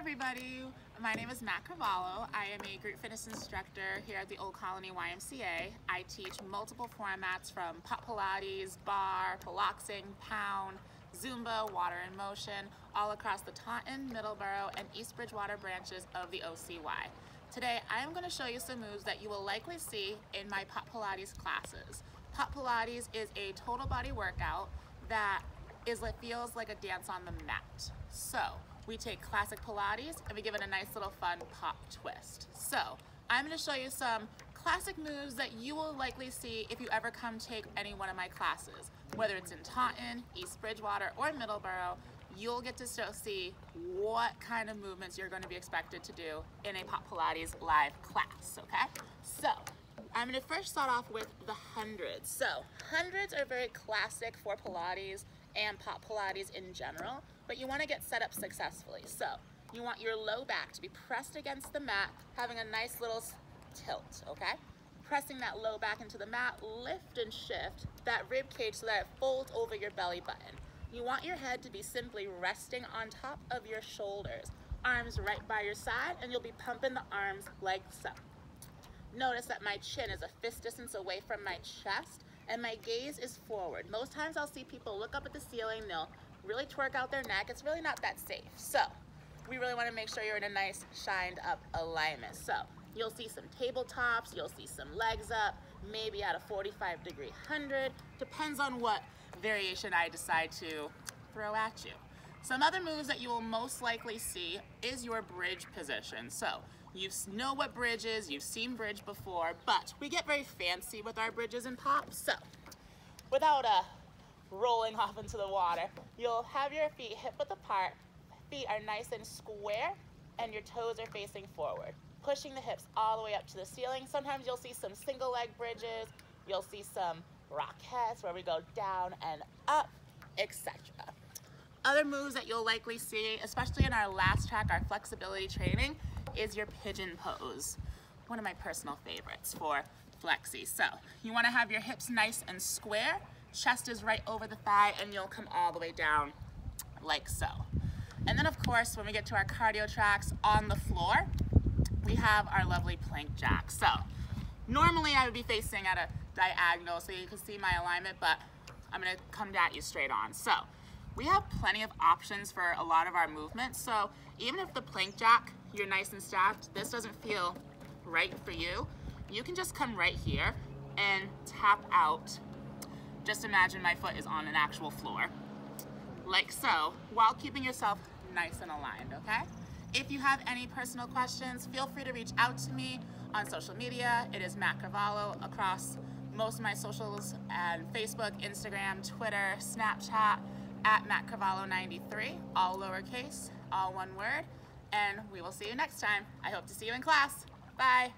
everybody, my name is Matt Carvalho. I am a group fitness instructor here at the Old Colony YMCA. I teach multiple formats from pop Pilates, bar, Piloxing, pound, Zumba, water in motion, all across the Taunton, Middleborough, and East Bridgewater branches of the OCY. Today, I am going to show you some moves that you will likely see in my pop Pilates classes. Pop Pilates is a total body workout that feels like a dance on the mat. So, we take classic Pilates and we give it a nice little fun pop twist. So, I'm going to show you some classic moves that you will likely see if you ever come take any one of my classes. Whether it's in Taunton, East Bridgewater, or Middleborough, you'll get to see what kind of movements you're going to be expected to do in a pop Pilates live class, okay? So, I'm going to first start off with the hundreds. So, hundreds are very classic for Pilates and pop Pilates in general, but you want to get set up successfully. So, you want your low back to be pressed against the mat, having a nice little tilt, okay? Pressing that low back into the mat, lift and shift that rib cage so that it folds over your belly button. You want your head to be simply resting on top of your shoulders, arms right by your side, and you'll be pumping the arms like so. Notice that my chin is a fist distance away from my chest, and my gaze is forward. Most times I'll see people look up at the ceiling, they'll really twerk out their neck. It's really not that safe. So, we really want to make sure you're in a nice shined up alignment. So, you'll see some tabletops, you'll see some legs up, maybe at a 45-degree 100. Depends on what variation I decide to throw at you. Some other moves that you will most likely see is your bridge position. So, you know what bridge is, you've seen bridge before, but we get very fancy with our bridges and pops. So, without rolling off into the water, you'll have your feet hip-width apart, feet are nice and square, and your toes are facing forward, pushing the hips all the way up to the ceiling. Sometimes you'll see some single leg bridges, you'll see some rockets where we go down and up, etc. Other moves that you'll likely see, especially in our last track, our flexibility training, is your pigeon pose. One of my personal favorites for flexi. So, you want to have your hips nice and square, chest is right over the thigh, and you'll come all the way down like so. And then of course, when we get to our cardio tracks on the floor, we have our lovely plank jack. So, normally I would be facing at a diagonal so you can see my alignment, but I'm going to come at you straight on. So, we have plenty of options for a lot of our movements. So, even if the plank jack, you're nice and stacked, this doesn't feel right for you, you can just come right here and tap out. Just imagine my foot is on an actual floor, like so, while keeping yourself nice and aligned, okay? If you have any personal questions, feel free to reach out to me on social media. It is Matt Carvalho across most of my socials, and Facebook, Instagram, Twitter, Snapchat, at Matt Carvalho 93, all lowercase, all one word, and we will see you next time. I hope to see you in class. Bye.